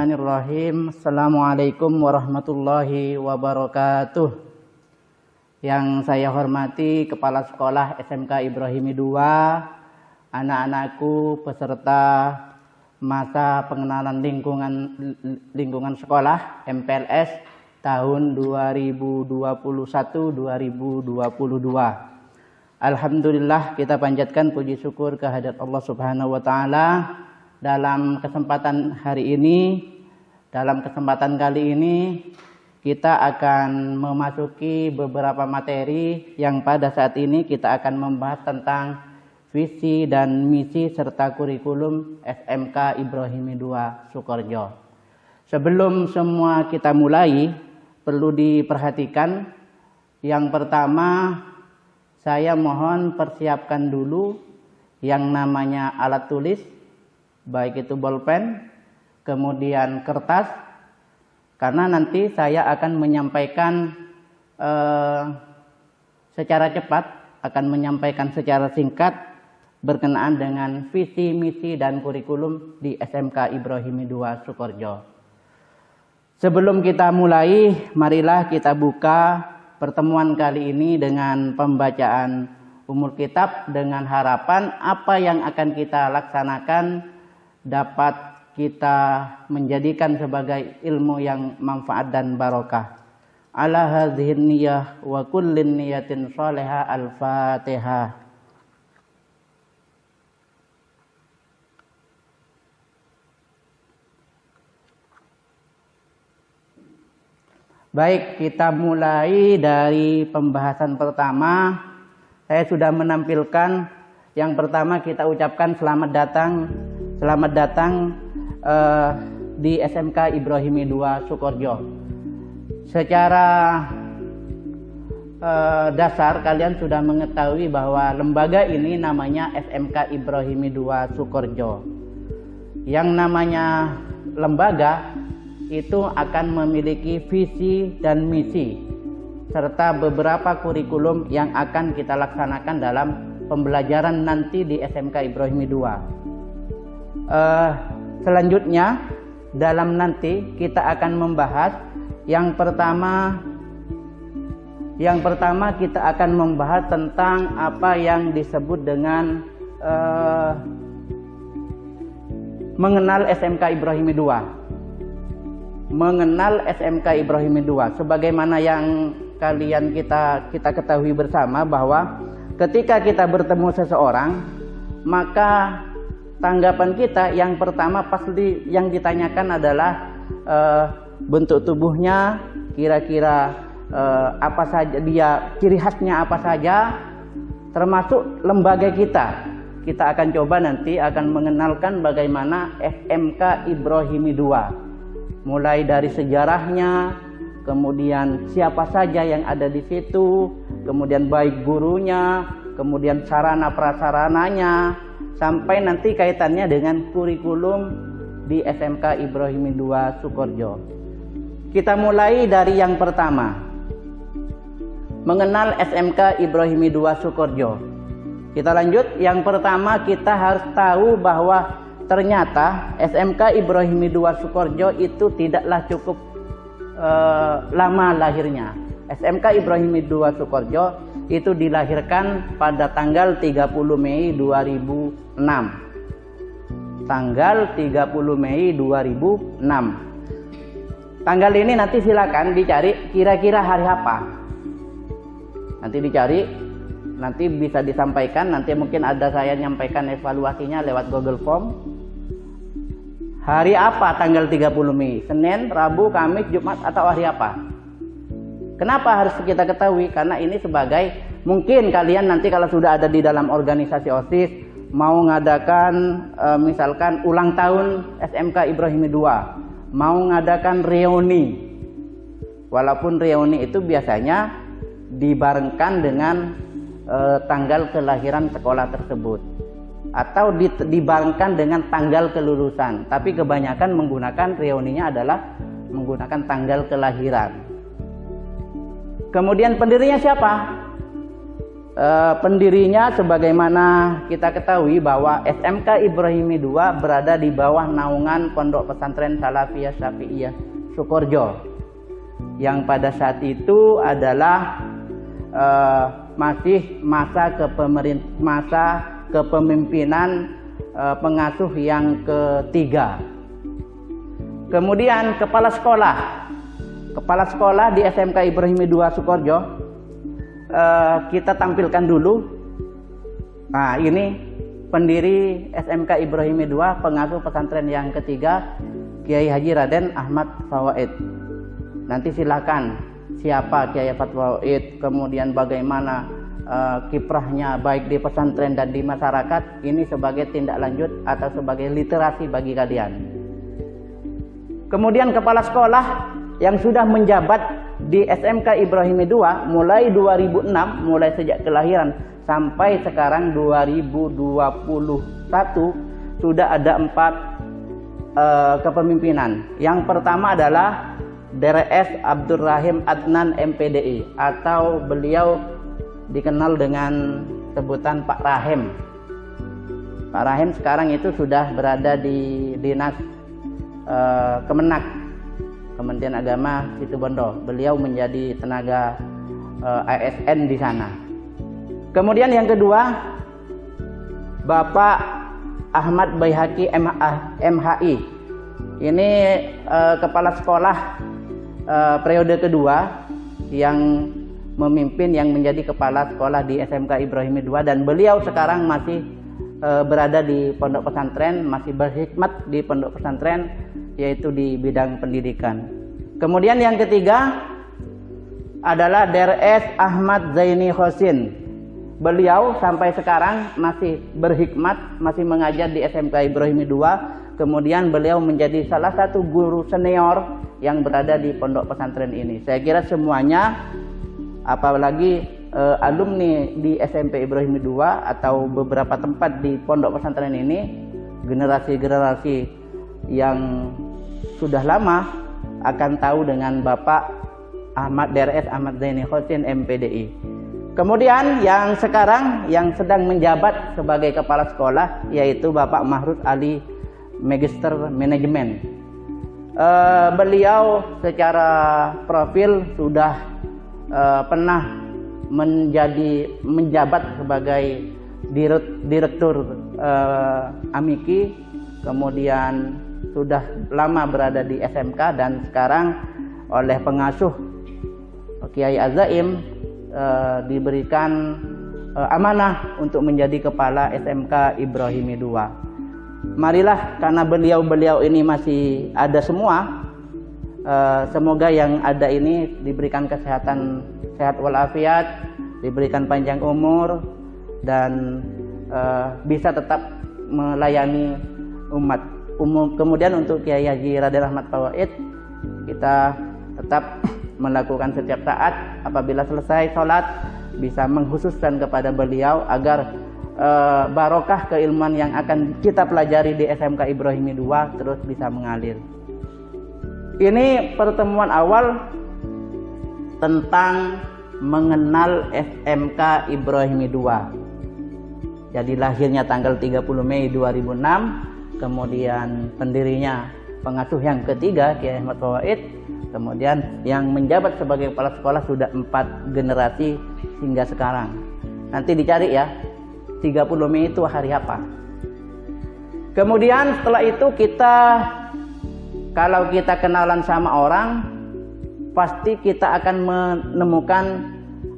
Bismillahirrahmanirrahim. Assalamualaikum warahmatullahi wabarakatuh. Yang saya hormati Kepala Sekolah SMK Ibrahimi II, anak-anakku peserta masa pengenalan lingkungan sekolah MPLS tahun 2021-2022. Alhamdulillah, kita panjatkan puji syukur kehadirat Allah Subhanahu wa taala dalam kesempatan hari ini. Dalam kesempatan kali ini kita akan memasuki beberapa materi yang pada saat ini kita akan membahas tentang visi dan misi serta kurikulum SMK Ibrahimi II Sukorejo. Sebelum semua kita mulai, perlu diperhatikan yang pertama, saya mohon persiapkan dulu yang namanya alat tulis, baik itu bolpen, kemudian kertas, karena nanti saya akan menyampaikan secara cepat, akan menyampaikan secara singkat berkenaan dengan visi, misi, dan kurikulum di SMK Ibrahimi II Sukorejo. Sebelum kita mulai, marilah kita buka pertemuan kali ini dengan pembacaan umul kitab dengan harapan apa yang akan kita laksanakan dapat kita menjadikan sebagai ilmu yang manfaat dan barokah. Ala hadhihi niyah wa kullin niyatin shalihah. Al-Fatihah. Baik, kita mulai dari pembahasan pertama. Saya sudah menampilkan yang pertama, kita ucapkan selamat datang di SMK Ibrahimi II Sukorejo. Secara dasar kalian sudah mengetahui bahwa lembaga ini namanya SMK Ibrahimi II Sukorejo. Yang namanya lembaga itu akan memiliki visi dan misi serta beberapa kurikulum yang akan kita laksanakan dalam pembelajaran nanti di SMK Ibrahimi II. Selanjutnya dalam nanti kita akan membahas yang pertama kita akan membahas tentang apa yang disebut dengan mengenal SMK Ibrahimi II. Mengenal SMK Ibrahimi II, sebagaimana yang kita ketahui bersama bahwa ketika kita bertemu seseorang, maka tanggapan kita yang pertama pasti yang ditanyakan adalah bentuk tubuhnya, kira-kira apa saja dia, ciri khasnya apa saja, termasuk lembaga kita. Kita akan coba nanti akan mengenalkan bagaimana SMK Ibrahimi II. Mulai dari sejarahnya, kemudian siapa saja yang ada di situ, kemudian baik gurunya, kemudian sarana prasarananya, sampai nanti kaitannya dengan kurikulum di SMK Ibrahimi II Sukorejo. Kita mulai dari yang pertama, mengenal SMK Ibrahimi II Sukorejo. Kita lanjut, yang pertama kita harus tahu bahwa ternyata SMK Ibrahimi II Sukorejo itu tidaklah cukup lama lahirnya. SMK Ibrahimi II Sukorejo itu dilahirkan pada tanggal 30 Mei 2006. Tanggal 30 Mei 2006. Tanggal ini nanti silakan dicari kira-kira hari apa. Nanti dicari, nanti bisa disampaikan, nanti mungkin ada saya nyampaikan evaluasinya lewat Google Form. Hari apa tanggal 30 Mei? Senin, Rabu, Kamis, Jumat, atau hari apa? Kenapa harus kita ketahui? Karena ini sebagai, mungkin kalian nanti kalau sudah ada di dalam organisasi OSIS mau ngadakan misalkan ulang tahun SMK Ibrahimi II, mau ngadakan reuni. Walaupun reuni itu biasanya dibarengkan dengan tanggal kelahiran sekolah tersebut, atau dibarengkan dengan tanggal kelulusan, tapi kebanyakan menggunakan reuninya adalah menggunakan tanggal kelahiran. Kemudian pendirinya siapa? Pendirinya sebagaimana kita ketahui bahwa SMK Ibrahimi II berada di bawah naungan Pondok Pesantren Salafiyah Syafi'iyah Sukorejo, yang pada saat itu adalah masih masa kepemimpinan pengasuh yang ketiga. Kemudian kepala sekolah di SMK Ibrahimi II Sukorejo kita tampilkan dulu. Nah, ini pendiri SMK Ibrahimi II, pengasuh pesantren yang ketiga, Kiai Haji Raden Ahmad Fawaid. Nanti silakan siapa Kiai Ahmad Fawaid, kemudian bagaimana kiprahnya baik di pesantren dan di masyarakat, ini sebagai tindak lanjut atau sebagai literasi bagi kalian. Kemudian kepala sekolah yang sudah menjabat di SMK Ibrahimi II mulai 2006, mulai sejak kelahiran sampai sekarang 2021, sudah ada 4 kepemimpinan. Yang pertama adalah DRS Abdurrahim Adnan MPDI, atau beliau dikenal dengan sebutan Pak Rahim. Pak Rahim sekarang itu sudah berada di Dinas Kemenak, Kementerian Agama Situbondo. Beliau menjadi tenaga ASN di sana. Kemudian yang kedua, Bapak Ahmad Baihaqi MHI. Ini kepala sekolah periode kedua yang memimpin, yang menjadi kepala sekolah di SMK Ibrahimi II, dan beliau sekarang masih berada di pondok pesantren, masih berkhidmat di pondok pesantren, yaitu di bidang pendidikan. Kemudian yang ketiga adalah DRS Ahmad Zaini Hosin. Beliau sampai sekarang masih berkhidmat, masih mengajar di SMK Ibrahimi II. Kemudian beliau menjadi salah satu guru senior yang berada di pondok pesantren ini. Saya kira semuanya, apalagi alumni di SMP Ibrahimi II atau beberapa tempat di pondok pesantren ini, generasi-generasi yang sudah lama akan tahu dengan Bapak DRS Ahmad Zaini Hosin MPDI. Kemudian yang sekarang yang sedang menjabat sebagai kepala sekolah yaitu Bapak Mahruz Ali, Magister Manajemen. Beliau secara profil sudah pernah menjabat sebagai direktur Amiki, kemudian sudah lama berada di SMK, dan sekarang oleh pengasuh Kiai Azaim diberikan amanah untuk menjadi kepala SMK Ibrahimi II. Marilah, karena beliau-beliau ini masih ada semua, semoga yang ada ini diberikan kesehatan, sehat walafiat, diberikan panjang umur, dan bisa tetap melayani umat. Kemudian untuk Kiai Haji Raden Ahmad Fawaid, kita tetap melakukan setiap saat apabila selesai sholat bisa mengkhususkan kepada beliau agar barokah keilmuan yang akan kita pelajari di SMK Ibrahimi II terus bisa mengalir. Ini pertemuan awal tentang mengenal SMK Ibrahimi II. Jadi lahirnya tanggal 30 Mei 2006, kemudian pendirinya pengasuh yang ketiga Kiai Ahmad Fawaid, kemudian yang menjabat sebagai kepala sekolah sudah 4 generasi hingga sekarang. Nanti dicari ya, 30 Mei itu hari apa. Kemudian setelah itu kalau kita kenalan sama orang, pasti kita akan menemukan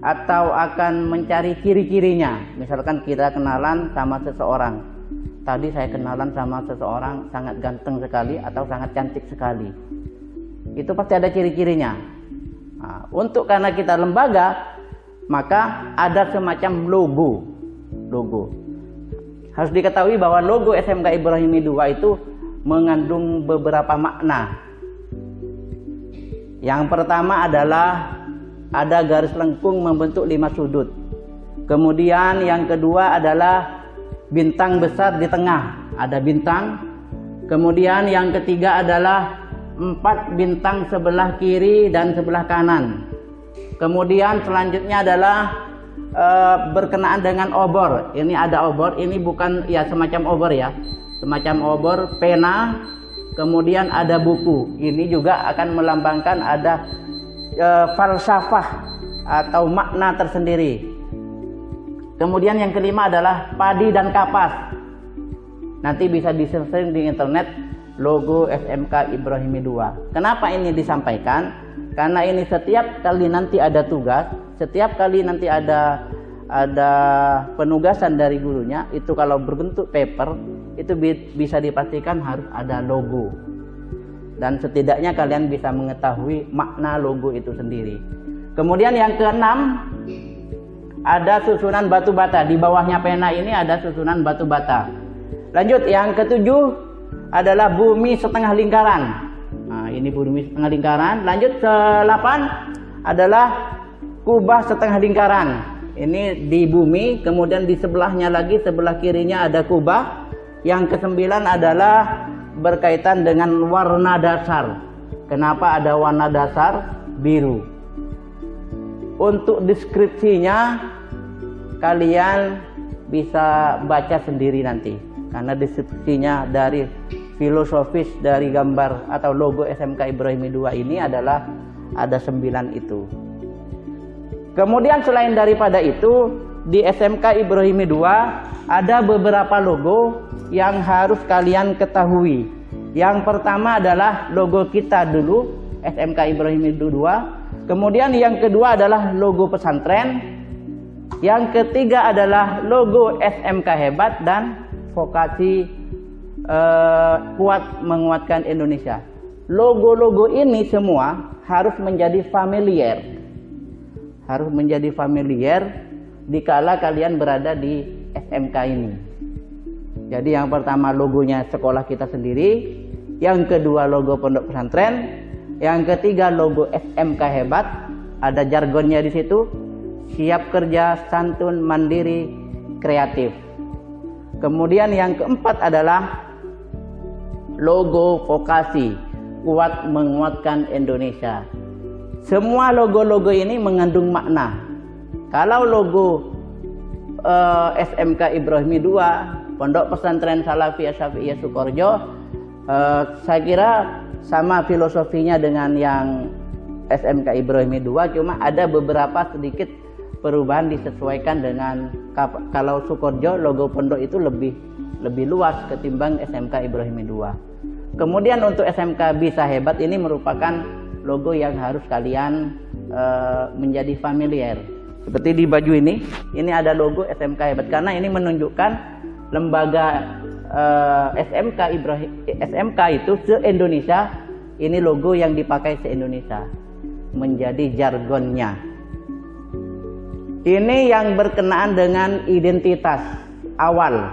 atau akan mencari ciri-cirinya. Misalkan kita kenalan sama seseorang, tadi saya kenalan sama seseorang sangat ganteng sekali atau sangat cantik sekali, itu pasti ada ciri-cirinya. Nah, karena kita lembaga, maka ada semacam logo. Harus diketahui bahwa logo SMK Ibrahimi II itu mengandung beberapa makna. Yang pertama adalah ada garis lengkung membentuk 5 sudut. Kemudian yang kedua adalah bintang besar di tengah, ada bintang. Kemudian yang ketiga adalah 4 bintang sebelah kiri dan sebelah kanan. Kemudian selanjutnya adalah berkenaan dengan obor. Ini ada obor, ini bukan ya semacam obor ya, semacam obor, pena, kemudian ada buku. Ini juga akan melambangkan ada falsafah atau makna tersendiri. Kemudian yang kelima adalah padi dan kapas. Nanti bisa di-searching di internet logo SMK Ibrahimi 2. Kenapa ini disampaikan? Karena ini setiap kali nanti ada tugas, setiap kali nanti ada penugasan dari gurunya, itu kalau berbentuk paper itu bisa dipastikan harus ada logo. Dan setidaknya kalian bisa mengetahui makna logo itu sendiri. Kemudian yang keenam, ada susunan batu bata. Di bawahnya pena ini ada susunan batu bata. Lanjut, yang ketujuh adalah bumi setengah lingkaran. Nah, ini bumi setengah lingkaran. Lanjut, ke-8 adalah kubah setengah lingkaran. Ini di bumi, kemudian di sebelahnya lagi, sebelah kirinya ada kubah. Yang ke-9 adalah berkaitan dengan warna dasar. Kenapa ada warna dasar biru? Untuk deskripsinya kalian bisa baca sendiri nanti, karena deskripsinya dari filosofis dari gambar atau logo SMK Ibrahimi 2 ini adalah ada 9 itu. Kemudian selain daripada itu, di SMK Ibrahimi 2 ada beberapa logo yang harus kalian ketahui. Yang pertama adalah logo kita dulu, SMK Ibrahimi 2. Kemudian yang kedua adalah logo pesantren. Yang ketiga adalah logo SMK hebat dan vokasi kuat menguatkan Indonesia. Logo-logo ini semua harus menjadi familiar. Harus menjadi familiar dikala kalian berada di SMK ini. Jadi yang pertama logonya sekolah kita sendiri, yang kedua logo pondok pesantren, yang ketiga logo SMK hebat, ada jargonnya di situ, siap kerja, santun, mandiri, kreatif. Kemudian yang keempat adalah logo vokasi, kuat menguatkan Indonesia. Semua logo-logo ini mengandung makna. Kalau logo SMK Ibrahimi 2, Pondok Pesantren Salafiyah Syafi'iyah Sukoharjo, saya kira sama filosofinya dengan yang SMK Ibrahimi 2, cuma ada beberapa sedikit perubahan disesuaikan dengan kalau Sukoharjo logo pondok itu lebih luas ketimbang SMK Ibrahimi 2. Kemudian untuk SMK Bisa Hebat ini merupakan logo yang harus kalian menjadi familiar. Seperti di baju ini ada logo SMK Hebat karena ini menunjukkan lembaga SMK itu se-Indonesia. Ini logo yang dipakai se-Indonesia, menjadi jargonnya. Ini yang berkenaan dengan identitas awal.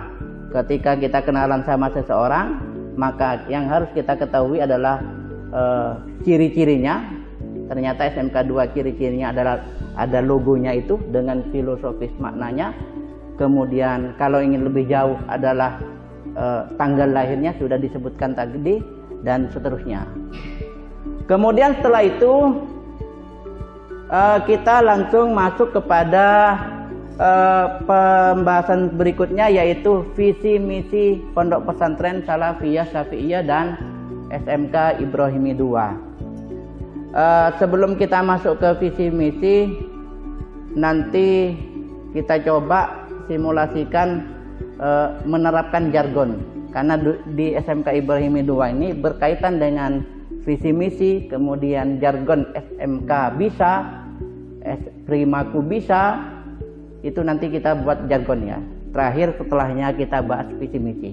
Ketika kita kenalan sama seseorang, maka yang harus kita ketahui adalah ciri-cirinya. Ternyata SMK 2 ciri-cirinya adalah ada logonya itu dengan filosofis maknanya. Kemudian kalau ingin lebih jauh adalah tanggal lahirnya sudah disebutkan tadi dan seterusnya. Kemudian setelah itu kita langsung masuk kepada pembahasan berikutnya, yaitu visi misi Pondok Pesantren Salafiyah Syafi'iyah dan SMK Ibrahimi 2. Sebelum kita masuk ke visi misi, nanti kita coba simulasikan menerapkan jargon, karena di SMK Ibrahimi 2 ini berkaitan dengan visi misi, kemudian jargon SMK Bisa, Primaku Bisa, itu nanti kita buat jargon ya. Terakhir setelahnya kita bahas visi misi.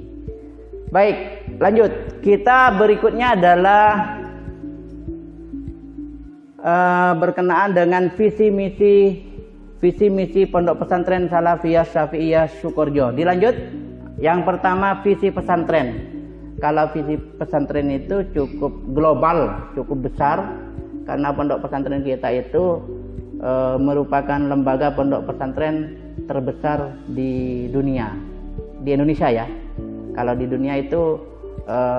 Baik, lanjut. Kita berikutnya adalah berkenaan dengan visi misi Pondok Pesantren Salafiyah Syafi'iyah Sukoharjo. Dilanjut. Yang pertama visi pesantren. Kalau visi pesantren itu cukup global, cukup besar, karena pondok pesantren kita itu merupakan lembaga pondok pesantren terbesar di dunia, di Indonesia ya. Kalau di dunia itu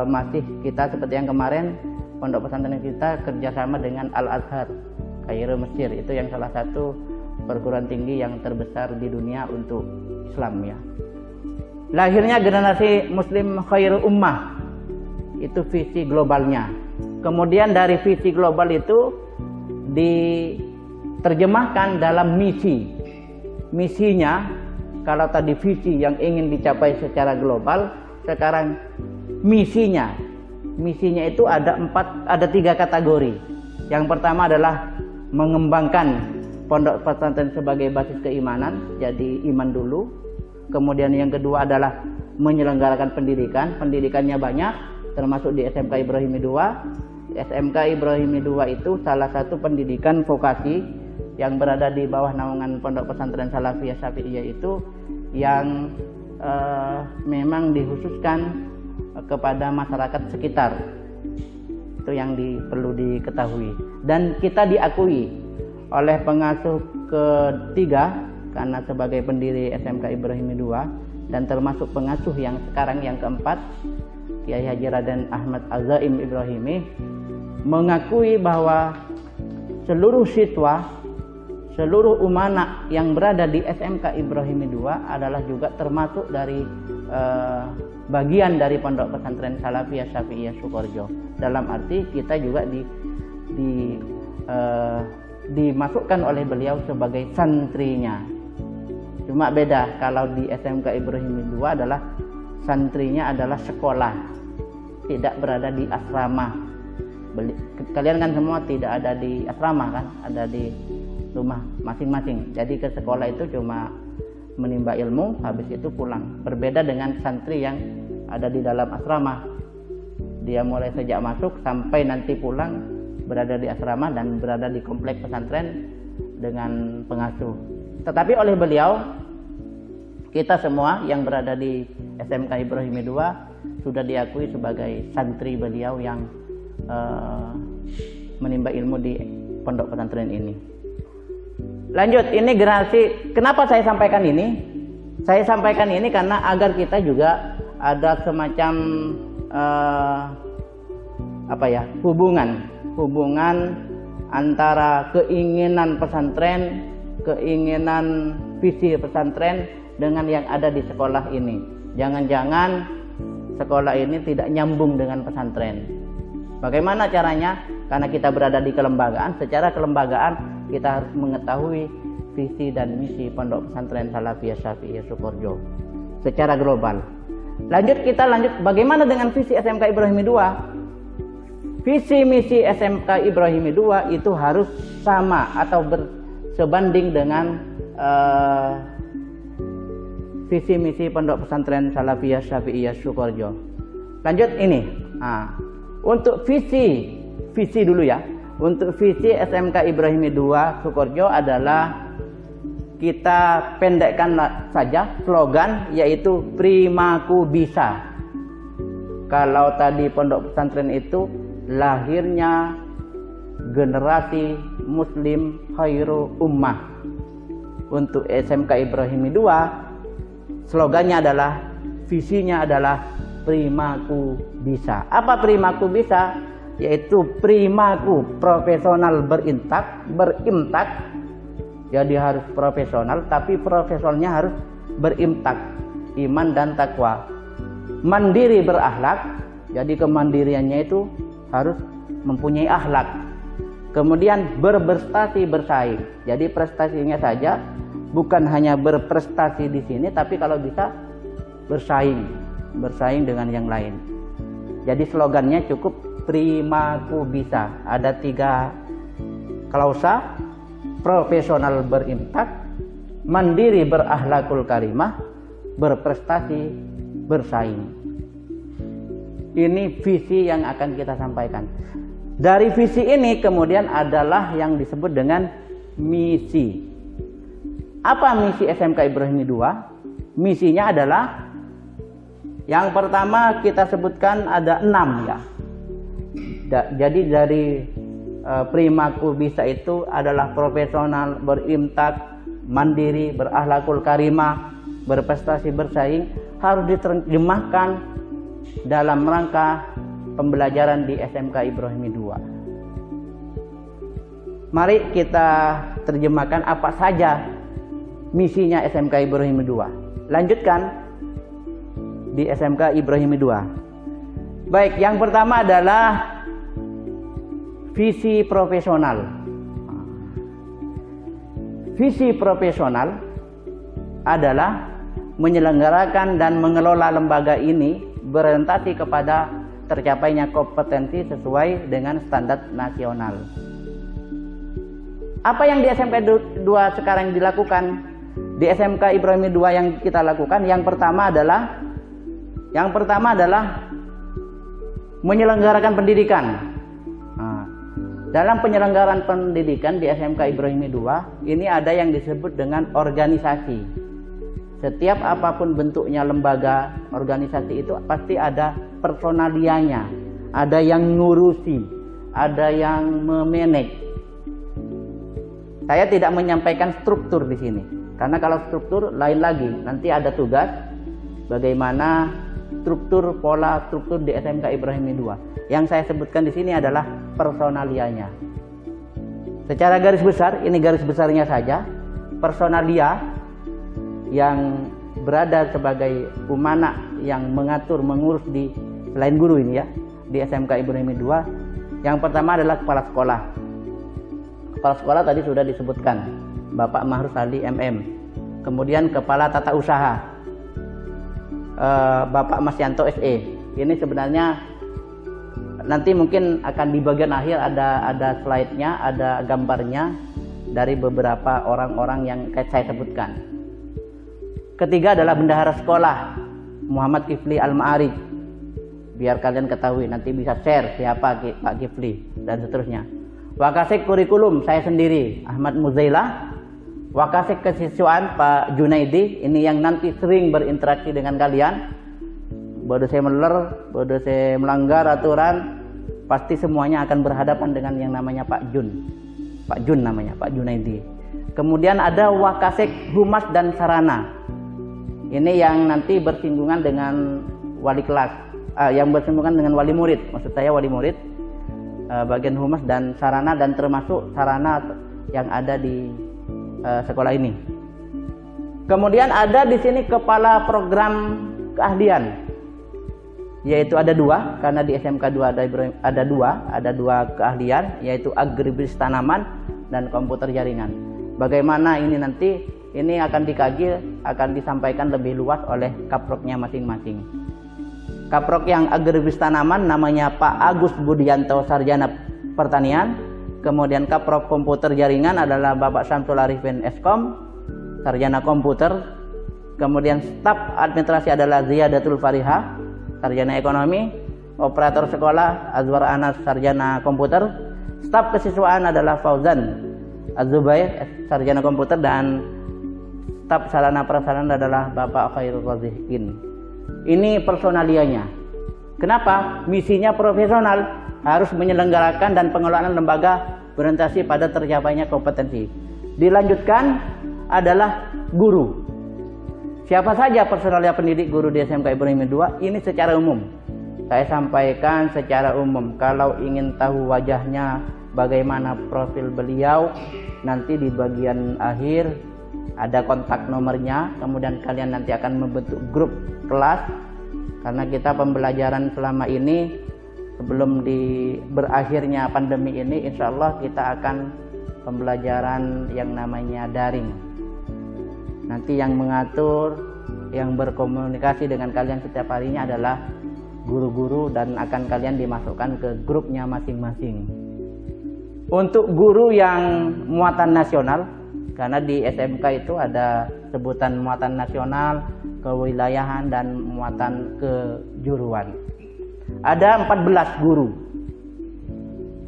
masih kita seperti yang kemarin, pondok pesantren kita kerjasama dengan Al Azhar Kairo Mesir, itu yang salah satu perguruan tinggi yang terbesar di dunia untuk Islam ya. Lahirnya generasi Muslim khairul ummah, itu visi globalnya. Kemudian dari visi global itu diterjemahkan dalam misi. Misinya, kalau tadi visi yang ingin dicapai secara global, sekarang misinya itu ada 3 kategori. Yang pertama adalah mengembangkan pondok pesantren sebagai basis keimanan, jadi iman dulu. Kemudian yang kedua adalah menyelenggarakan pendidikan. Pendidikannya banyak, termasuk di SMK Ibrahimi II. SMK Ibrahimi II itu salah satu pendidikan vokasi yang berada di bawah naungan Pondok Pesantren Salafiyah Syafi'iyah itu yang memang dikhususkan kepada masyarakat sekitar. Itu yang perlu diketahui. Dan kita diakui oleh pengasuh ketiga, karena sebagai pendiri SMK Ibrahimi II, dan termasuk pengasuh yang sekarang yang keempat, Kiai Haji Raden Ahmad Azaim Ibrahimi, mengakui bahwa seluruh siswa, seluruh umana yang berada di SMK Ibrahimi II adalah juga termasuk dari bagian dari Pondok Pesantren Salafiyah Syafi'iyah Sukoharjo. Dalam arti kita juga dimasukkan oleh beliau sebagai santrinya. Cuma beda, kalau di SMK Ibrahimi II adalah santrinya adalah sekolah, tidak berada di asrama. Kalian kan semua tidak ada di asrama kan, ada di rumah masing-masing. Jadi ke sekolah itu cuma menimba ilmu, habis itu pulang. Berbeda dengan santri yang ada di dalam asrama. Dia mulai sejak masuk sampai nanti pulang berada di asrama dan berada di komplek pesantren dengan pengasuh. Tetapi oleh beliau, kita semua yang berada di SMK Ibrahimi II sudah diakui sebagai santri beliau yang menimba ilmu di pondok pesantren ini. Lanjut, ini generasi. Kenapa saya sampaikan ini? Saya sampaikan ini karena agar kita juga ada semacam hubungan antara keinginan pesantren, keinginan visi pesantren dengan yang ada di sekolah ini. Jangan-jangan sekolah ini tidak nyambung dengan pesantren. Bagaimana caranya? Karena kita berada di kelembagaan, secara kelembagaan kita harus mengetahui visi dan misi Pondok Pesantren Salafiyah Syafi'iyah Sukoharjo secara global. Kita lanjut bagaimana dengan visi SMK Ibrahimi II? Visi misi SMK Ibrahimi II itu harus sama atau sebanding dengan visi misi Pondok Pesantren Salafiyah Syafi'iyah Sukoharjo. Lanjut ini. Untuk visi dulu ya. Untuk visi SMK Ibrahimi II Sukoharjo adalah, kita pendekkan saja slogan, yaitu Primaku Bisa. Kalau tadi pondok pesantren itu lahirnya generasi Muslim khairul ummah. Untuk SMK Ibrahimi II slogannya adalah, visinya adalah Primaku Bisa. Apa Primaku Bisa? Yaitu primaku profesional berimtak. Jadi harus profesional, tapi profesionalnya harus berimtak, iman dan takwa. Mandiri berakhlak, jadi kemandiriannya itu harus mempunyai akhlak. Kemudian berprestasi bersaing, jadi prestasinya saja, bukan hanya berprestasi di sini, tapi kalau bisa bersaing dengan yang lain. Jadi slogannya cukup Primaku Bisa. Ada 3 klausa: profesional berimtak, mandiri berakhlakul karimah, berprestasi bersaing. Ini visi yang akan kita sampaikan. Dari visi ini kemudian adalah yang disebut dengan misi. Apa misi SMK Ibrahimi II? Misinya adalah, yang pertama kita sebutkan ada 6 ya. Jadi dari Primaku Bisa itu adalah profesional berimtak, mandiri berakhlakul karimah, berprestasi bersaing, harus diterjemahkan dalam rangka pembelajaran di SMK Ibrahimi II. Mari kita terjemahkan apa saja misinya SMK Ibrahimi II. Lanjutkan di SMK Ibrahimi II. Baik, yang pertama adalah visi profesional. Visi profesional adalah menyelenggarakan dan mengelola lembaga ini berorientasi kepada tercapainya kompetensi sesuai dengan standar nasional. Apa yang di SMK 2 sekarang dilakukan, di SMK Ibrahimi II yang kita lakukan, yang pertama adalah menyelenggarakan pendidikan. Nah, dalam penyelenggaraan pendidikan di SMK Ibrahimi II ini ada yang disebut dengan organisasi. Setiap apapun bentuknya lembaga organisasi itu pasti ada personalianya, ada yang ngurusi, ada yang memanage. Saya tidak menyampaikan struktur di sini, karena kalau struktur lain lagi. Nanti ada tugas bagaimana pola struktur di SMK Ibrahimi II. Yang saya sebutkan di sini adalah personalianya. Secara garis besar, ini garis besarnya saja, personalia yang berada sebagai umana yang mengatur, mengurus di selain guru ini ya, di SMK Ibrahimi II. Yang pertama adalah kepala sekolah. Kepala sekolah tadi sudah disebutkan, Bapak Mahrus Ali MM. Kemudian kepala tata usaha, Bapak Masyanto SE. Ini sebenarnya nanti mungkin akan di bagian akhir ada slide-nya, ada gambarnya dari beberapa orang-orang yang saya sebutkan. Ketiga adalah bendahara sekolah, Muhammad Kifli Al-Ma'arij. Biar kalian ketahui, nanti bisa share siapa Pak Kifli dan seterusnya. Wakasek kurikulum, saya sendiri, Ahmad Muzailah. Wakasek kesiswaan, Pak Junaidi. Ini yang nanti sering berinteraksi dengan kalian. Bodoh saya melanggar aturan, pasti semuanya akan berhadapan dengan yang namanya Pak Jun namanya, Pak Junaidi. Kemudian ada Wakasek Humas dan Sarana. Ini yang nanti bersinggungan dengan wali kelas, yang bersinggungan dengan wali murid. Maksud saya wali murid, bagian humas dan sarana, dan termasuk sarana yang ada di sekolah ini. Kemudian ada di sini kepala program keahlian, yaitu ada dua, karena di SMK 2 ada dua keahlian, yaitu agribisnis tanaman dan komputer jaringan. Bagaimana ini nanti ini akan dikaji, akan disampaikan lebih luas oleh kaproknya masing-masing. Kaprok yang agribisnis tanaman namanya Pak Agus Budianto, sarjana pertanian. Kemudian kaprok komputer jaringan adalah Bapak Syamsul Arifin Eskom, sarjana komputer. Kemudian staf administrasi adalah Ziyadatul Fariha, sarjana ekonomi. Operator sekolah Azwar Anas, sarjana komputer. Staf kesiswaan adalah Fauzan Az-Zubair, sarjana komputer, dan staf sarana prasarana adalah Bapak Khairul Razikin. Ini personalianya. Kenapa? Misinya profesional, harus menyelenggarakan dan pengelolaan lembaga berorientasi pada tercapainya kompetensi. Dilanjutkan adalah guru. Siapa saja personalia pendidik guru di SMK Ibrahimi II? Ini secara umum. Saya sampaikan secara umum. Kalau ingin tahu wajahnya, bagaimana profil beliau, nanti di bagian akhir ada kontak nomornya. Kemudian kalian nanti akan membentuk grup kelas, karena kita pembelajaran selama ini sebelum berakhirnya pandemi ini, insya Allah kita akan pembelajaran yang namanya daring. Nanti yang mengatur, yang berkomunikasi dengan kalian setiap harinya adalah guru-guru, dan akan kalian dimasukkan ke grupnya masing-masing. Untuk guru yang muatan nasional, karena di SMK itu ada sebutan muatan nasional, kewilayahan, dan muatan kejuruan. Ada 14 guru.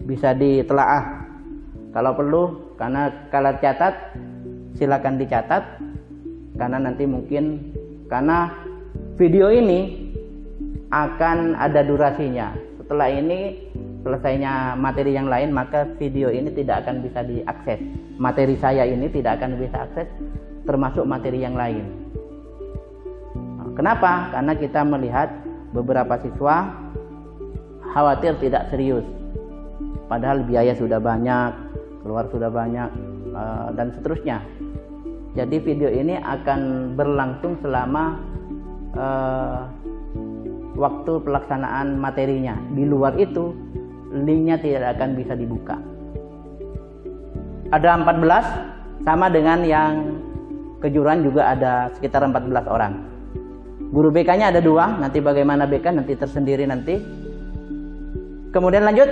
Bisa ditelaah kalau perlu, karena kalau catat silakan dicatat, karena nanti mungkin, karena video ini akan ada durasinya. Setelah ini selesainya materi yang lain, maka video ini tidak akan bisa diakses. Materi saya ini tidak akan bisa akses, termasuk materi yang lain. Kenapa? Karena kita melihat beberapa siswa khawatir tidak serius. Padahal biaya sudah banyak, keluar sudah banyak, dan seterusnya. Jadi video ini akan berlangsung selama waktu pelaksanaan materinya. Di luar itu linknya tidak akan bisa dibuka. Ada 14, sama dengan yang kejuruan juga ada sekitar 14 orang. Guru BK-nya ada 2, nanti bagaimana BK nanti tersendiri nanti. Kemudian lanjut,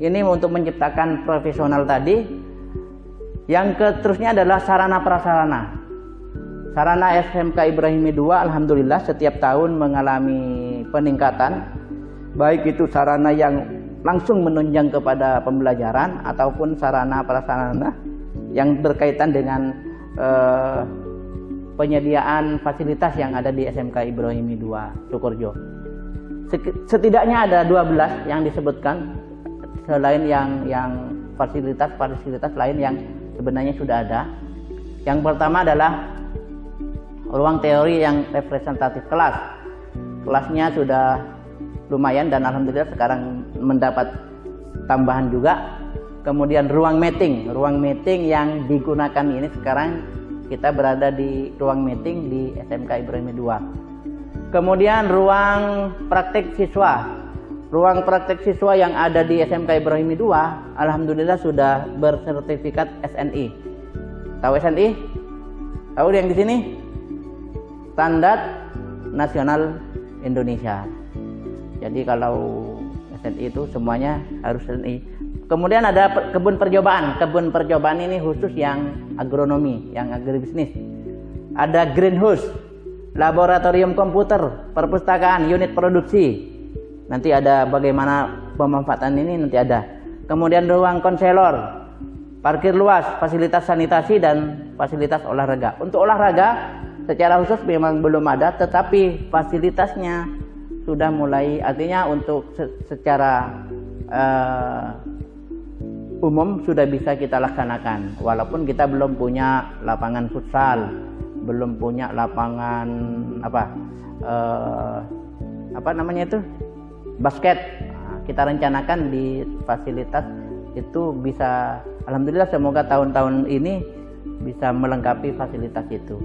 ini untuk menciptakan profesional tadi. Yang terusnya adalah sarana prasarana. Sarana SMK Ibrahimi 2 alhamdulillah setiap tahun mengalami peningkatan, baik itu sarana yang langsung menunjang kepada pembelajaran ataupun sarana prasarana yang berkaitan dengan penyediaan fasilitas yang ada di SMK Ibrahimi 2 Sukorejo. Setidaknya ada 12 yang disebutkan, selain yang fasilitas lain yang sebenarnya sudah ada. Yang pertama adalah ruang teori yang representatif kelas. Kelasnya sudah lumayan dan alhamdulillah sekarang mendapat tambahan juga. Kemudian ruang meeting yang digunakan ini sekarang kita berada di ruang meeting di SMK Ibrahimi 2. Kemudian ruang praktek siswa. Ruang praktek siswa yang ada di SMK Ibrahimi 2 alhamdulillah sudah bersertifikat SNI. Tahu SNI? Tahu yang di sini? Standar Nasional Indonesia. Jadi kalau SNI itu semuanya harus SNI. Kemudian ada kebun percobaan. Kebun percobaan ini khusus yang agronomi, yang agribisnis. Ada greenhouse, laboratorium komputer, perpustakaan, unit produksi. Nanti ada bagaimana pemanfaatan ini nanti ada. Kemudian ruang konselor, parkir luas, fasilitas sanitasi dan fasilitas olahraga. Untuk olahraga secara khusus memang belum ada, tetapi fasilitasnya sudah mulai, artinya untuk secara umum sudah bisa kita laksanakan. Walaupun kita belum punya lapangan futsal, belum punya lapangan basket. Kita rencanakan di fasilitas itu bisa, alhamdulillah semoga tahun-tahun ini bisa melengkapi fasilitas itu.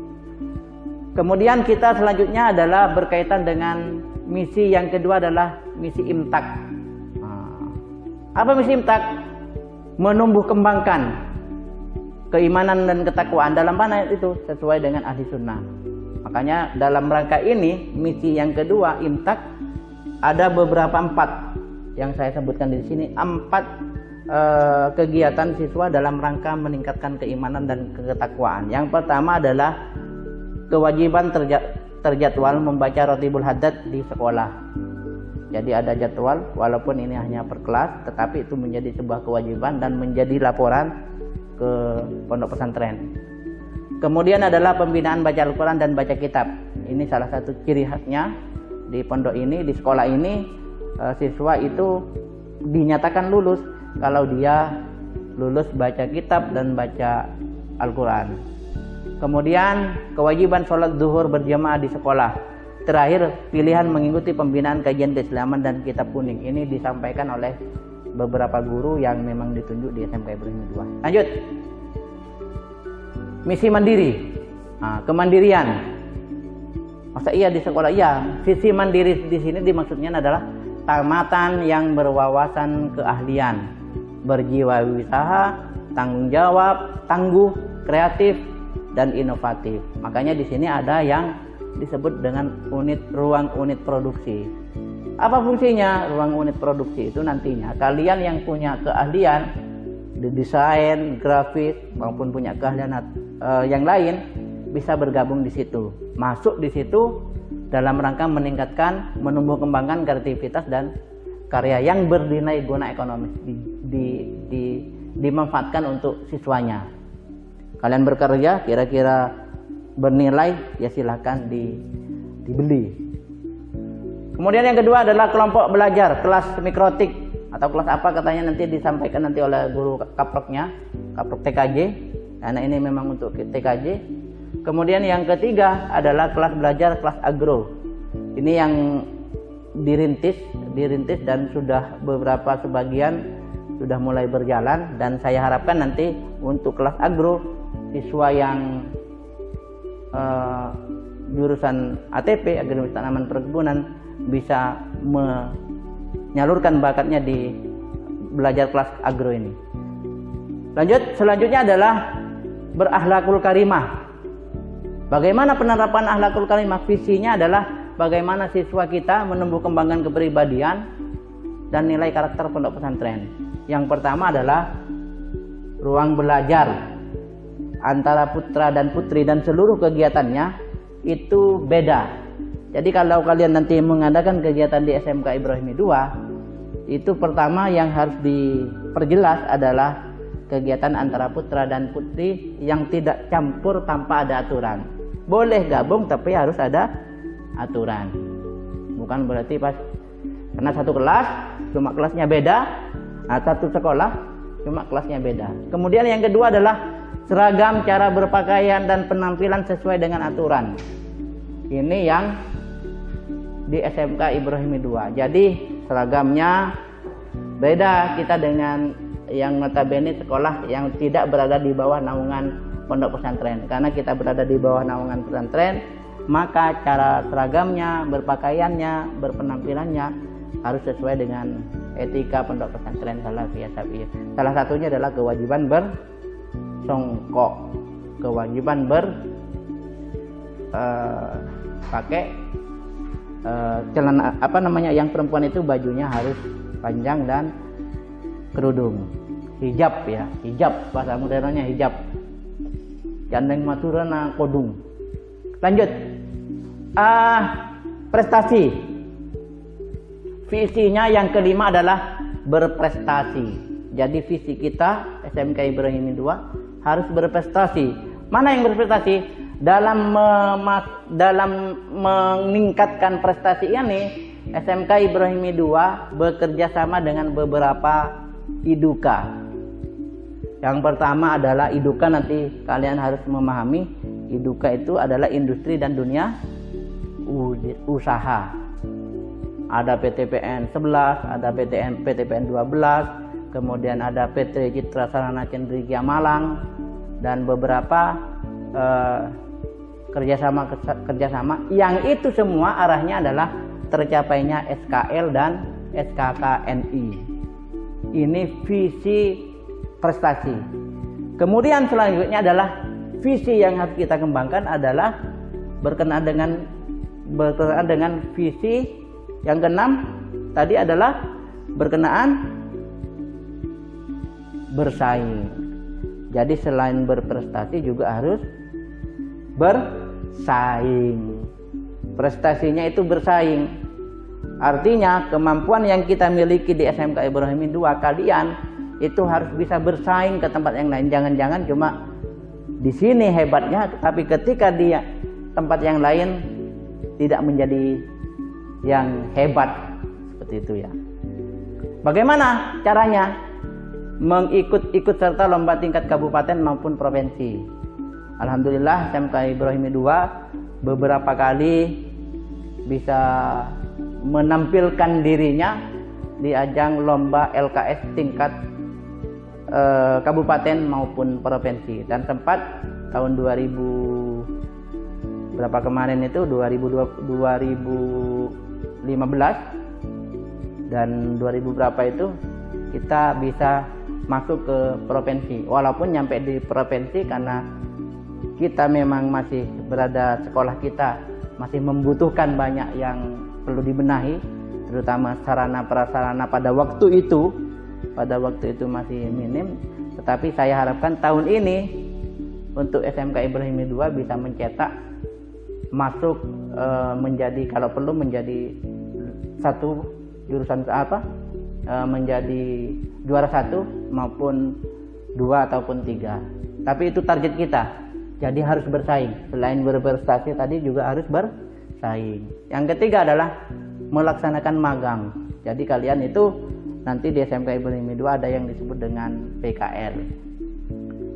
Kemudian kita selanjutnya adalah berkaitan dengan misi yang kedua adalah misi IMTAK. Apa misi IMTAK? Menumbuh kembangkan keimanan dan ketakwaan dalam mana itu sesuai dengan ahli sunnah. Makanya dalam rangka ini misi yang kedua IMTAK ada beberapa 4 yang saya sebutkan di sini, 4 kegiatan siswa dalam rangka meningkatkan keimanan dan ketakwaan. Yang pertama adalah kewajiban terjadwal membaca Rotibul Haddad di sekolah. Jadi ada jadwal, walaupun ini hanya per kelas, tetapi itu menjadi sebuah kewajiban dan menjadi laporan ke pondok pesantren. Kemudian adalah pembinaan baca Al-Quran dan baca kitab. Ini salah satu ciri khasnya di pondok ini, di sekolah ini, siswa itu dinyatakan lulus kalau dia lulus baca kitab dan baca Al-Quran. Kemudian kewajiban sholat zuhur berjamaah di sekolah. Terakhir, pilihan mengikuti pembinaan kajian keislaman dan kitab kuning. Ini disampaikan oleh beberapa guru yang memang ditunjuk di SMK Ibrahimi 2. Lanjut. Misi mandiri. Kemandirian. Masa iya di sekolah? Iya. Sisi mandiri di sini dimaksudnya adalah tamatan yang berwawasan keahlian, berjiwa usaha, tanggung jawab, tangguh, kreatif, dan inovatif. Makanya di sini ada yang disebut dengan ruang unit produksi. Apa fungsinya ruang unit produksi itu? Nantinya kalian yang punya keahlian di desain, grafis maupun punya keahlian yang lain bisa bergabung di situ, masuk di situ dalam rangka meningkatkan, menumbuh kembangkan kreativitas dan karya yang bernilai guna ekonomis dimanfaatkan untuk siswanya. Kalian bekerja kira-kira bernilai, ya silahkan dibeli. Kemudian yang kedua adalah kelompok belajar, kelas mikrotik atau kelas apa katanya nanti disampaikan nanti oleh guru kaproknya, kaprok TKJ, karena ini memang untuk TKJ. Kemudian yang ketiga adalah kelas belajar, kelas agro. Ini yang dirintis dan sudah beberapa sebagian sudah mulai berjalan, dan saya harapkan nanti untuk kelas agro siswa yang jurusan ATP, agronomi tanaman perkebunan, bisa menyalurkan bakatnya di belajar kelas agro ini. Selanjutnya adalah berakhlakul karimah. Bagaimana penerapan akhlakul karimah? Visinya adalah bagaimana siswa kita menumbuh kembangkan kepribadian dan nilai karakter pondok pesantren. Yang pertama adalah ruang belajar antara putra dan putri dan seluruh kegiatannya itu beda. Jadi kalau kalian nanti mengadakan kegiatan di SMK Ibrahimi 2, itu pertama yang harus diperjelas adalah kegiatan antara putra dan putri yang tidak campur tanpa ada aturan. Boleh gabung tapi harus ada aturan. Bukan berarti pas karena satu kelas cuma kelasnya beda, satu sekolah cuma kelasnya beda. Kemudian yang kedua adalah seragam, cara berpakaian dan penampilan sesuai dengan aturan. Ini yang di SMK Ibrahimi 2. Jadi seragamnya beda kita dengan yang notabene sekolah yang tidak berada di bawah naungan pondok pesantren. Karena kita berada di bawah naungan pesantren, maka cara seragamnya, berpakaiannya, berpenampilannya harus sesuai dengan etika pondok pesantren Salafiyah Syafiyah. Salah satunya adalah kewajiban bersongkok, kewajiban pakai celana yang perempuan itu bajunya harus panjang dan kerudung, hijab ya, hijab bahasa modernnya hijab. Jandeng maturana kodung. Lanjut, prestasi. Visinya yang kelima adalah berprestasi. Jadi visi kita SMK Ibrahimi 2 harus berprestasi. Mana yang berprestasi? Dalam meningkatkan prestasi ini, SMK Ibrahimi 2 bekerja sama dengan beberapa iduka. Yang pertama adalah iduka, nanti kalian harus memahami iduka itu adalah industri dan dunia usaha. Ada PTPN 11, ada PTPN 12, kemudian ada PT Citra Sarana Cendekia Malang, dan beberapa kerjasama yang itu semua arahnya adalah tercapainya SKL dan SKKNI. Ini visi prestasi. Kemudian selanjutnya adalah visi yang harus kita kembangkan adalah berkenaan dengan visi yang keenam tadi adalah berkenaan bersaing. Jadi selain berprestasi juga harus bersaing. Prestasinya itu bersaing. Artinya kemampuan yang kita miliki di SMK Ibrahimi 2, kalian itu harus bisa bersaing ke tempat yang lain. Jangan-jangan cuma di sini hebatnya, tapi ketika di tempat yang lain tidak menjadi yang hebat seperti itu ya. Bagaimana caranya? Mengikut serta lomba tingkat kabupaten maupun provinsi. Alhamdulillah SMK Ibrahimi 2 beberapa kali bisa menampilkan dirinya di ajang lomba LKS tingkat kabupaten maupun provinsi, dan sempat tahun 2000 berapa kemarin itu 2015 dan 2000 berapa itu kita bisa masuk ke provinsi. Walaupun nyampe di provinsi karena kita memang masih berada, sekolah kita masih membutuhkan banyak yang perlu dibenahi, terutama sarana prasarana pada waktu itu masih minim. Tetapi saya harapkan tahun ini untuk SMK Ibrahimi 2 bisa mencetak masuk menjadi, kalau perlu menjadi satu jurusan menjadi juara 1 maupun 2 ataupun 3. Tapi itu target kita. Jadi harus bersaing. Selain berprestasi tadi juga harus bersaing. Yang ketiga adalah melaksanakan magang. Jadi kalian itu nanti di SMK Ibrahimi 2 ada yang disebut dengan PKL.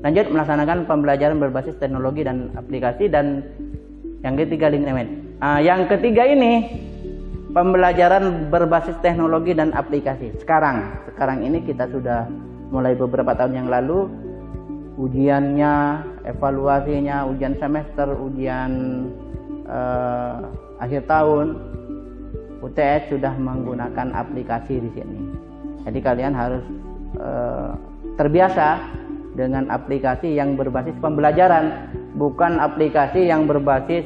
Lanjut, melaksanakan pembelajaran berbasis teknologi dan aplikasi, dan yang ketiga link. Yang ketiga ini pembelajaran berbasis teknologi dan aplikasi. Sekarang ini kita sudah mulai beberapa tahun yang lalu, ujiannya, evaluasinya, ujian semester, ujian akhir tahun, UTS sudah menggunakan aplikasi di sini. Jadi kalian harus terbiasa dengan aplikasi yang berbasis pembelajaran, bukan aplikasi yang berbasis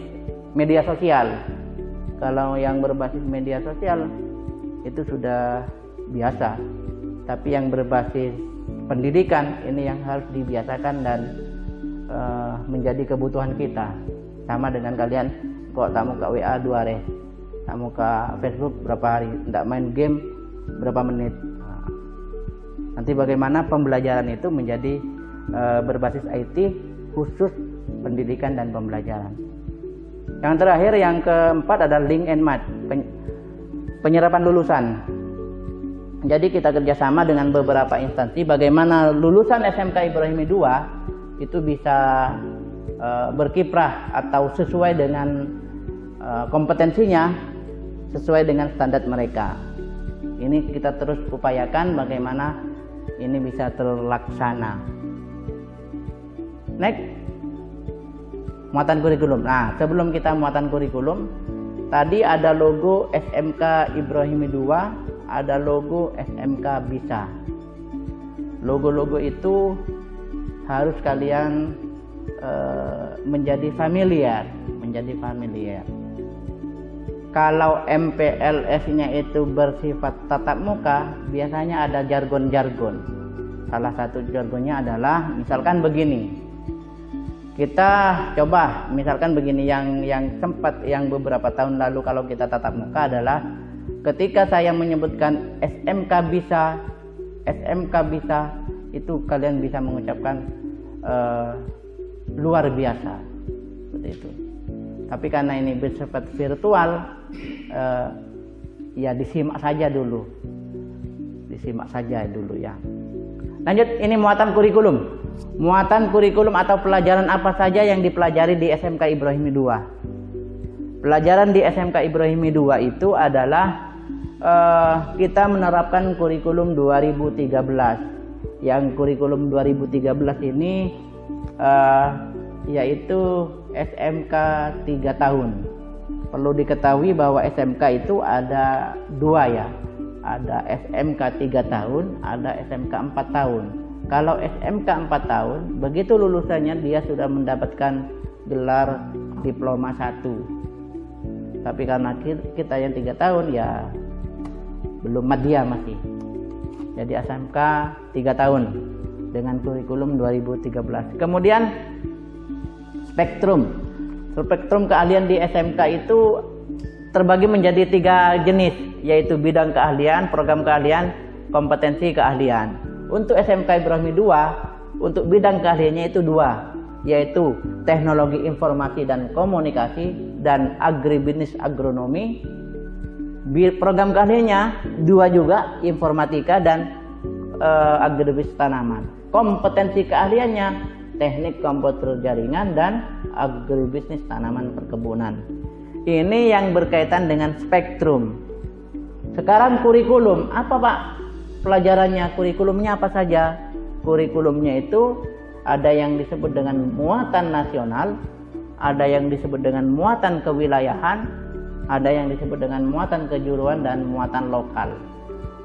media sosial. Kalau yang berbasis media sosial itu sudah biasa, tapi yang berbasis pendidikan ini yang harus dibiasakan dan menjadi kebutuhan kita. Sama dengan kalian kok tamu ke WA 2 hari, tamu ke Facebook berapa hari, tidak main game berapa menit. Nanti bagaimana pembelajaran itu menjadi berbasis IT khusus pendidikan dan pembelajaran. Yang terakhir, yang keempat adalah link and match, penyerapan lulusan. Jadi kita kerjasama dengan beberapa instansi bagaimana lulusan SMK Ibrahimi 2 itu bisa berkiprah atau sesuai dengan kompetensinya, sesuai dengan standar mereka. Ini kita terus upayakan bagaimana ini bisa terlaksana. Next, muatan kurikulum. Nah, sebelum kita muatan kurikulum, tadi ada logo SMK Ibrahimi 2, ada logo SMK Bisa. Logo-logo itu harus kalian menjadi familiar. Kalau MPLS-nya itu bersifat tatap muka, biasanya ada jargon-jargon. Salah satu jargonnya adalah misalkan begini. Kita coba misalkan begini, yang beberapa tahun lalu kalau kita tatap muka adalah ketika saya menyebutkan SMK Bisa, itu kalian bisa mengucapkan luar biasa, seperti itu. Tapi karena ini bersifat virtual, ya disimak saja dulu ya. Lanjut, ini muatan kurikulum. Muatan kurikulum atau pelajaran apa saja yang dipelajari di SMK Ibrahimi 2. Pelajaran di SMK Ibrahimi 2 itu adalah kita menerapkan kurikulum 2013. Yang kurikulum 2013 ini yaitu SMK 3 tahun. Perlu diketahui bahwa SMK itu ada 2 ya. Ada SMK 3 tahun, ada SMK 4 tahun. Kalau SMK 4 tahun, begitu lulusannya dia sudah mendapatkan gelar diploma 1. Tapi karena kita yang 3 tahun ya belum madya masih. Jadi SMK 3 tahun dengan kurikulum 2013. Kemudian spektrum keahlian di SMK itu terbagi menjadi 3 jenis, yaitu bidang keahlian, program keahlian, kompetensi keahlian. Untuk SMK Ibrahimi 2, untuk bidang keahliannya itu 2, yaitu teknologi informasi dan komunikasi dan agribisnis agronomi. Program keahliannya 2 juga, informatika dan agribisnis tanaman. Kompetensi keahliannya teknik komputer jaringan dan agribisnis tanaman perkebunan. Ini yang berkaitan dengan spektrum. Sekarang kurikulum, apa Pak pelajarannya? Kurikulumnya apa saja? Kurikulumnya itu ada yang disebut dengan muatan nasional, ada yang disebut dengan muatan kewilayahan, ada yang disebut dengan muatan kejuruan dan muatan lokal.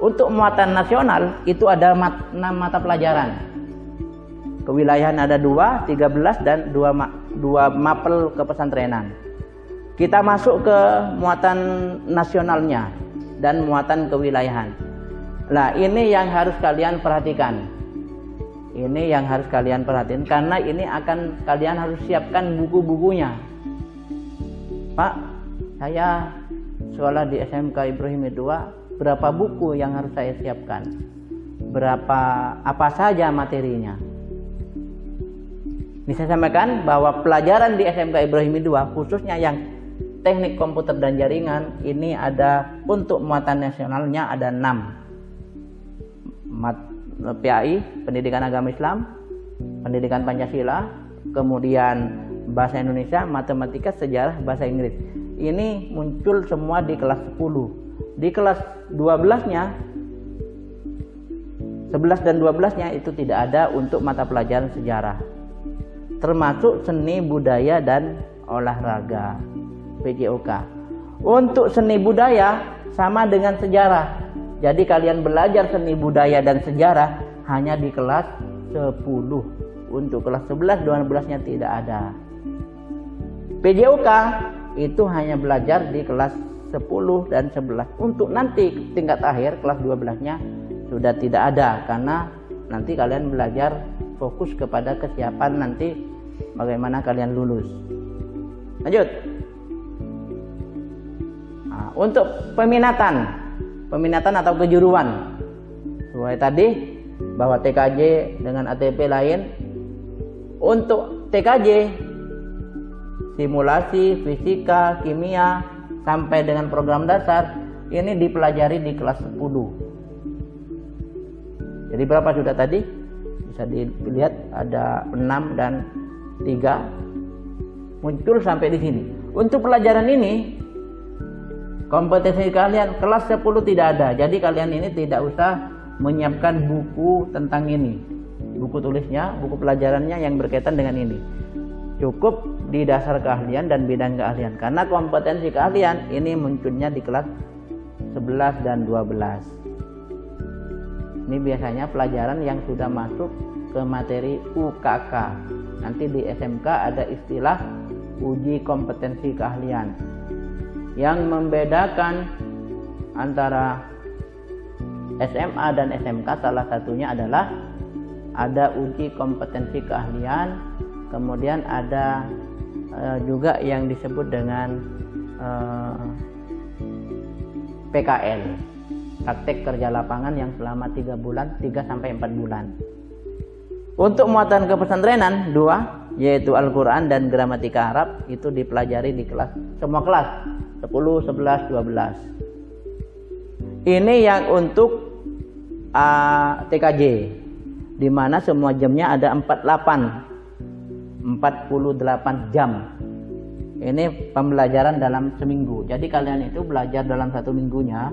Untuk muatan nasional itu ada 6 mata pelajaran. Kewilayahan ada 2, 13 dan 2 mapel kepesantrenan. Kita masuk ke muatan nasionalnya dan muatan kewilayahan. Nah, ini yang harus kalian perhatikan. Karena ini akan kalian harus siapkan buku-bukunya. Pak, saya sekolah di SMK Ibrahimi 2, berapa buku yang harus saya siapkan? Apa saja materinya? Ini saya sampaikan bahwa pelajaran di SMK Ibrahimi 2 khususnya yang teknik komputer dan jaringan ini ada untuk muatan nasionalnya ada 6. PAI, Pendidikan Agama Islam, Pendidikan Pancasila, kemudian Bahasa Indonesia, Matematika, Sejarah, Bahasa Inggris. ini muncul semua di kelas 10. Di kelas 12-nya 11 dan 12-nya itu tidak ada untuk mata pelajaran sejarah, termasuk seni budaya dan olahraga PJOK. Untuk seni budaya sama dengan sejarah, jadi kalian belajar seni budaya dan sejarah hanya di kelas 10. Untuk kelas 11 12-nya tidak ada. PJOK itu hanya belajar di kelas 10 dan 11. Untuk nanti tingkat akhir kelas 12-nya sudah tidak ada, karena nanti kalian belajar fokus kepada kesiapan nanti bagaimana kalian lulus. Lanjut. Nah, untuk peminatan atau kejuruan, sesuai tadi bahwa TKJ dengan ATP lain. Untuk TKJ simulasi, fisika, kimia sampai dengan program dasar ini dipelajari di kelas 10. Jadi berapa sudah tadi? Bisa dilihat ada 6 dan 3 muncul sampai di sini. Untuk pelajaran ini kompetensi kalian kelas 10 tidak ada. Jadi kalian ini tidak usah menyiapkan buku tentang ini. Buku tulisnya, buku pelajarannya yang berkaitan dengan ini. Cukup di dasar keahlian dan bidang keahlian, karena kompetensi keahlian ini munculnya di kelas 11 dan 12. Ini biasanya pelajaran yang sudah masuk ke materi UKK. Nanti di SMK ada istilah uji kompetensi keahlian. Yang membedakan antara SMA dan SMK salah satunya adalah ada uji kompetensi keahlian, kemudian ada juga yang disebut dengan PKL, praktek kerja lapangan yang selama 3 bulan, 3-4 bulan. Untuk muatan kepesantrenan 2, yaitu Al-Quran dan gramatika Arab, itu dipelajari di kelas, semua kelas 10, 11, 12. Ini yang untuk TKJ, di mana semua jamnya ada 48 jam. Ini pembelajaran dalam seminggu. Jadi kalian itu belajar dalam 1 minggunya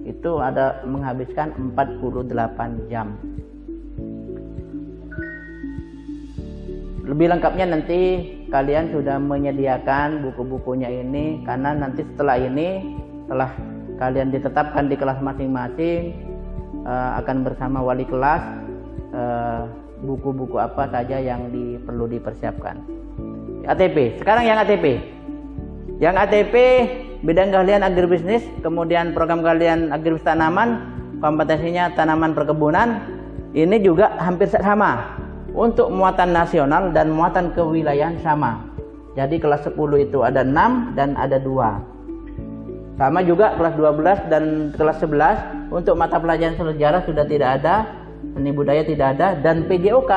itu ada menghabiskan 48 jam. Lebih lengkapnya nanti kalian sudah menyediakan buku-bukunya ini, karena nanti setelah kalian ditetapkan di kelas masing-masing, akan bersama wali kelas buku-buku apa saja yang perlu dipersiapkan. ATP. Sekarang yang ATP. Yang ATP bidang keahlian agribisnis, kemudian program keahlian agribisnis tanaman, kompetensinya tanaman perkebunan. Ini juga hampir sama. Untuk muatan nasional dan muatan kewilayahan sama. Jadi kelas 10 itu ada 6 dan ada 2. Sama juga kelas 12 dan kelas 11. Untuk mata pelajaran sejarah sudah tidak ada, seni budaya tidak ada, dan PJOK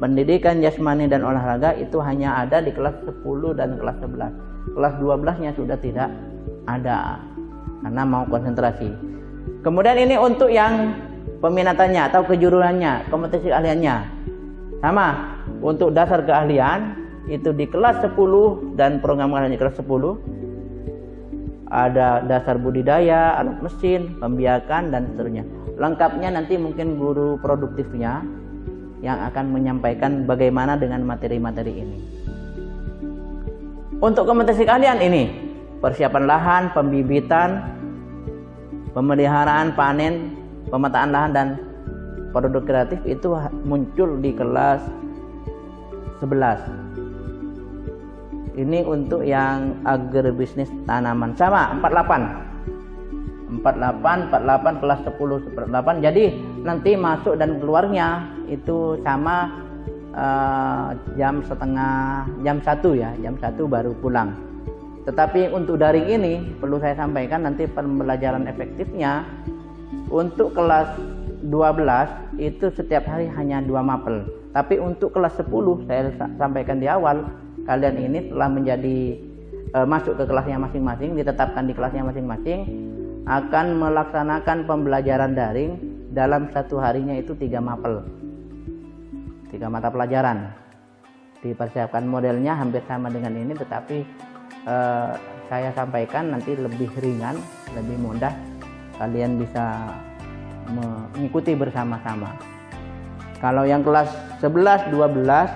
pendidikan jasmani dan olahraga itu hanya ada di kelas 10 dan kelas 11. Kelas 12-nya sudah tidak ada karena mau konsentrasi. Kemudian ini untuk yang peminatannya atau kejuruannya, kompetensi keahliannya. Sama, untuk dasar keahlian itu di kelas 10 dan program keahlian di kelas 10 ada dasar budidaya, alat mesin, pembiakan dan seterusnya. Lengkapnya nanti mungkin guru produktifnya yang akan menyampaikan bagaimana dengan materi-materi ini. Untuk kompetensi keahlian ini, persiapan lahan, pembibitan, pemeliharaan, panen, pemetaan lahan dan produk kreatif itu muncul di kelas 11. Ini untuk yang agribisnis tanaman sama 48 kelas 10 48. Jadi nanti masuk dan keluarnya itu sama jam 1 ya, jam 1 baru pulang. Tetapi untuk daring ini perlu saya sampaikan nanti pembelajaran efektifnya untuk kelas 12 itu setiap hari hanya 2 mapel. Tapi untuk kelas 10 saya sampaikan di awal, kalian ini telah menjadi masuk ke kelasnya masing-masing, ditetapkan di kelasnya masing-masing, akan melaksanakan pembelajaran daring dalam 1 harinya itu 3 mapel, 3 mata pelajaran. Dipersiapkan modelnya hampir sama dengan ini, tetapi saya sampaikan nanti lebih ringan, lebih mudah, kalian bisa mengikuti bersama-sama. Kalau yang kelas 11, 12,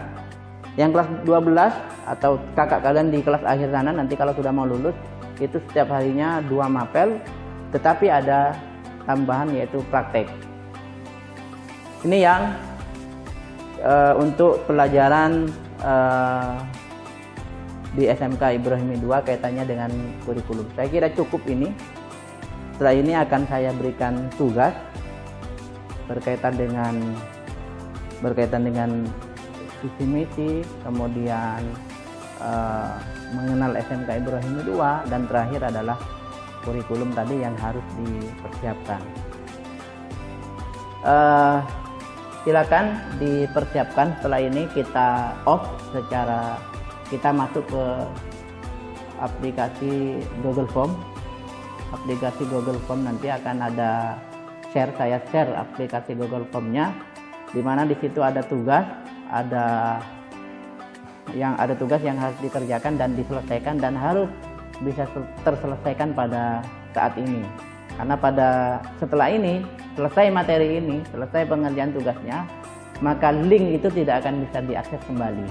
yang kelas 12 atau kakak kalian di kelas akhir sana, nanti kalau sudah mau lulus itu setiap harinya 2 mapel, tetapi ada tambahan yaitu praktek. Ini yang untuk pelajaran di SMK Ibrahimi 2 kaitannya dengan kurikulum. Saya kira cukup ini. Setelah ini akan saya berikan tugas berkaitan dengan visi misi, kemudian mengenal SMK Ibrahimi 2, dan terakhir adalah kurikulum tadi yang harus dipersiapkan. Silakan dipersiapkan. Setelah ini kita off secara, kita masuk ke aplikasi Google Form. Aplikasi Google Form nanti akan ada saya share aplikasi Google Form-nya, di mana di situ ada tugas, ada tugas yang harus dikerjakan dan diselesaikan dan harus bisa terselesaikan pada saat ini. Karena setelah ini, selesai materi ini, selesai pengerjaan tugasnya, maka link itu tidak akan bisa diakses kembali,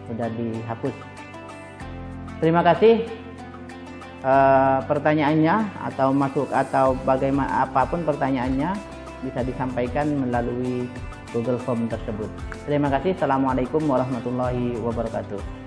sudah dihapus. Terima kasih. Pertanyaannya atau bagaimana apapun pertanyaannya bisa disampaikan melalui Google Form tersebut. Terima kasih. Assalamualaikum warahmatullahi wabarakatuh.